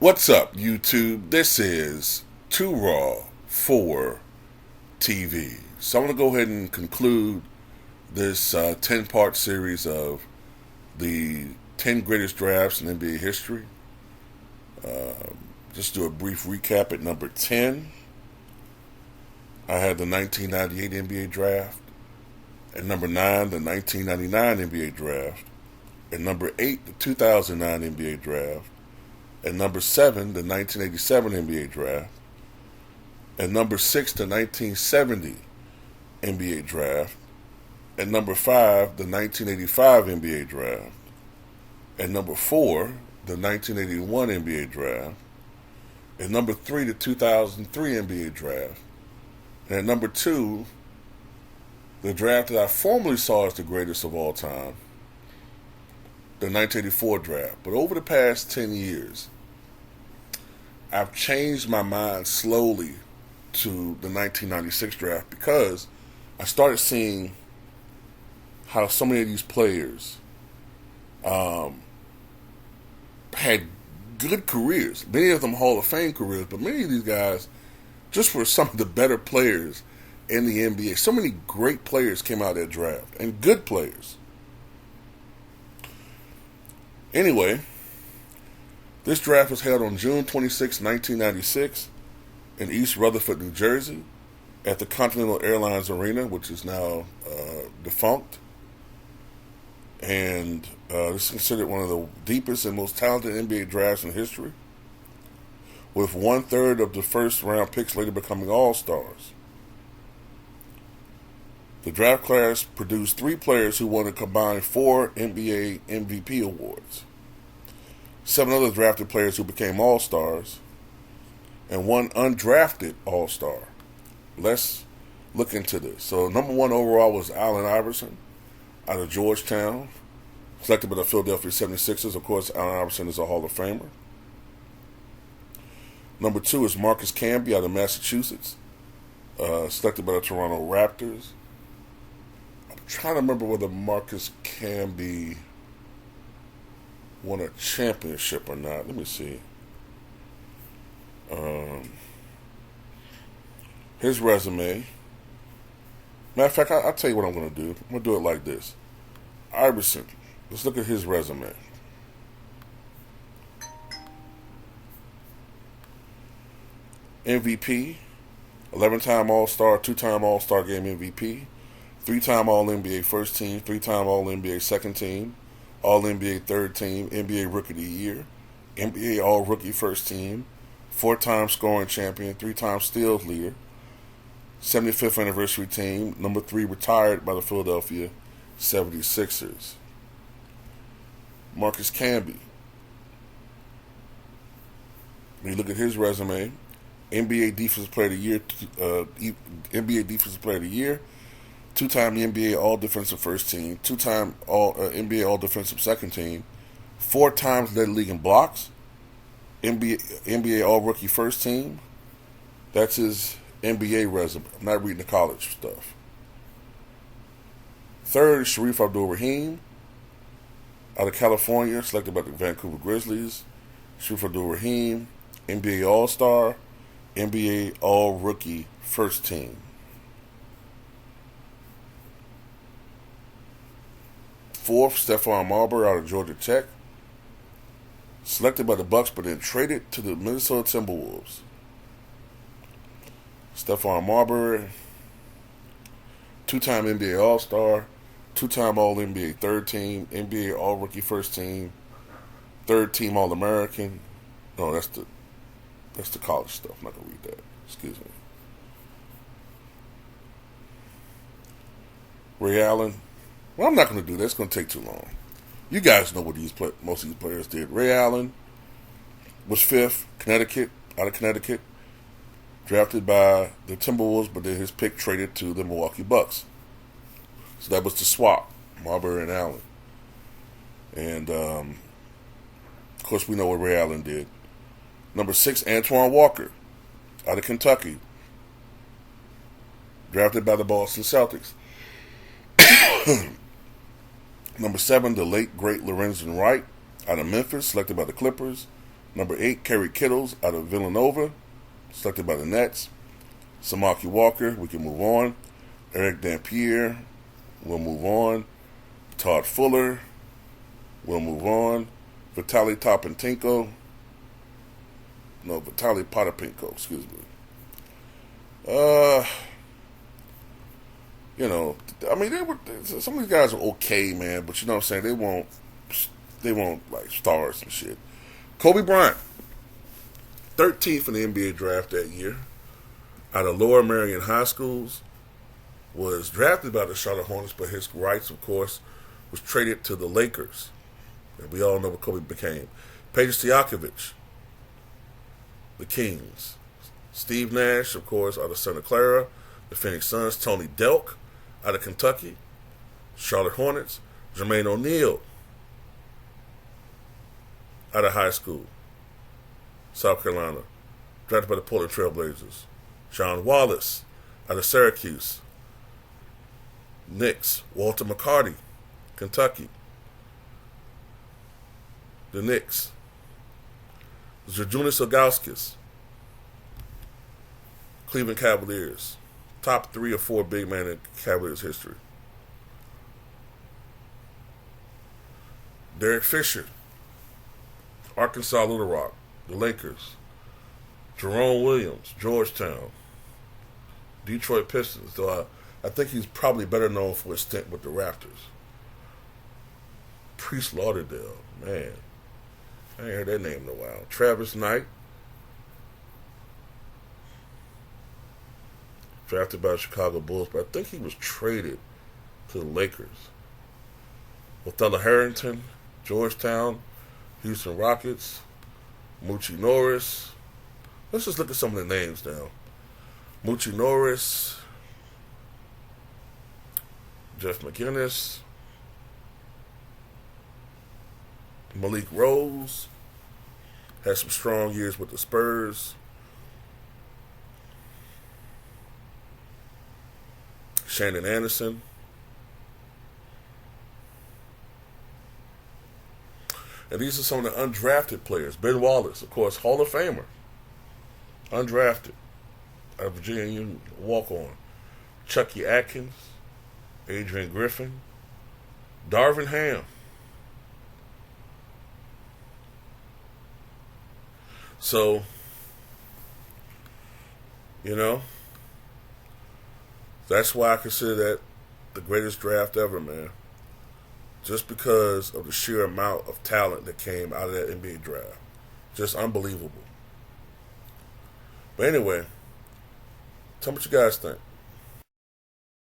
What's up, YouTube? This is Too Raw for TV. So I'm going to go ahead and conclude this 10-part series of the 10 greatest drafts in NBA history. Just do a brief recap. At number 10, I had the 1998 NBA draft. At number 9, the 1999 NBA draft. At number 8, the 2009 NBA draft. At number 7, the 1987 NBA draft. At number 6, the 1970 NBA draft. At number 5, the 1985 NBA draft. At number 4, the 1981 NBA draft. At number 3, the 2003 NBA draft. And at number 2, the draft that I formerly saw as the greatest of all time, the 1984 draft. But over the past 10 years, I've changed my mind slowly to the 1996 draft because I started seeing how so many of these players had good careers. Many of them Hall of Fame careers, but many of these guys just were some of the better players in the NBA. So many great players came out of that draft, and good players. Anyway, this draft was held on June 26, 1996 in East Rutherford, New Jersey at the Continental Airlines Arena, which is now defunct. And this is considered one of the deepest and most talented NBA drafts in history, with 1/3 of the first round picks later becoming all-stars. The draft class produced 3 players who won a combined 4 NBA MVP awards, 7 other drafted players who became all-stars, and 1 undrafted all-star. Let's look into this. So number 1 overall was Allen Iverson out of Georgetown, selected by the Philadelphia 76ers. Of course, Allen Iverson is a Hall of Famer. Number 2 is Marcus Camby out of Massachusetts, selected by the Toronto Raptors. I'm trying to remember whether Marcus Camby won a championship or not. Let me see. His resume. Matter of fact, I'll tell you what I'm going to do. I'm going to do it like this. Iverson. Let's look at his resume. MVP, 11-time All-Star, 2-time All-Star Game MVP, 3-time All-NBA First Team, 3-time All-NBA Second Team, All-NBA Third Team, NBA Rookie of the Year, NBA All-Rookie First Team, 4-time Scoring Champion, 3-time Steals Leader, 75th Anniversary Team, number 3 retired by the Philadelphia 76ers. Marcus Camby. When you look at his resume, NBA Defensive Player of the Year, NBA Defensive Player of the Year, 2-time NBA All Defensive First Team, 2-time NBA All Defensive Second Team, 4 times led the league in blocks, NBA All Rookie First Team. That's his NBA resume. I'm not reading the college stuff. 3rd is Shareef Abdur-Rahim out of California, selected by the Vancouver Grizzlies. Shareef Abdur-Rahim, NBA All-Star, NBA All-Rookie First Team. 4th, Stephon Marbury out of Georgia Tech, selected by the Bucks but then traded to the Minnesota Timberwolves. Stephon Marbury, 2-time NBA All-Star, 2-time All-NBA Third Team, NBA All-Rookie First Team, 3rd Team All-American. No, that's the college stuff. I'm not going to read that. Excuse me. Ray Allen. Well, I'm not going to do that. It's going to take too long. You guys know what most of these players did. Ray Allen was 5th, out of Connecticut, drafted by the Timberwolves, but then his pick traded to the Milwaukee Bucks. So that was the swap, Marbury and Allen. And, of course, we know what Ray Allen did. Number 6, Antoine Walker, out of Kentucky, drafted by the Boston Celtics. Number 7, the late, great Lorenzen Wright, out of Memphis, selected by the Clippers. Number 8, Kerry Kittles out of Villanova, selected by the Nets. Samaki Walker, we can move on. Eric Dampier, we'll move on. Todd Fuller, we'll move on. Vitaly Potapenko, excuse me. I mean, some of these guys are okay, man, but you know what I'm saying, they won't like stars and shit. Kobe Bryant, 13th in the NBA draft that year, out of Lower Merion High Schools, was drafted by the Charlotte Hornets, but his rights, of course, was traded to the Lakers. And we all know what Kobe became. Peja Stojakovic, the Kings. Steve Nash, of course, out of Santa Clara, the Phoenix Suns. Tony Delk, out of Kentucky, Charlotte Hornets. Jermaine O'Neal, out of high school, South Carolina, drafted by the Portland Trail Blazers. John Wallace, out of Syracuse, Knicks. Walter McCarty, Kentucky, the Knicks. Zydrunas Ilgauskas, Cleveland Cavaliers. Top 3 or 4 big man in Cavaliers history. Derek Fisher, Arkansas Little Rock, the Lakers. Jerome Williams, Georgetown. Detroit Pistons, though I think he's probably better known for his stint with the Raptors. Priest Lauderdale, man. I ain't heard that name in a while. Travis Knight, drafted by the Chicago Bulls, but I think he was traded to the Lakers. Othello Harrington, Georgetown, Houston Rockets, Moochie Norris. Let's just look at some of the names now. Moochie Norris, Jeff McInnes, Malik Rose, had some strong years with the Spurs. Shannon Anderson. And these are some of the undrafted players. Ben Wallace, of course, Hall of Famer. Undrafted. Out of Virginia Union, walk-on. Chucky Atkins, Adrian Griffin, Darvin Ham. So, that's why I consider that the greatest draft ever, man. Just because of the sheer amount of talent that came out of that NBA draft. Just unbelievable. But anyway, tell me what you guys think.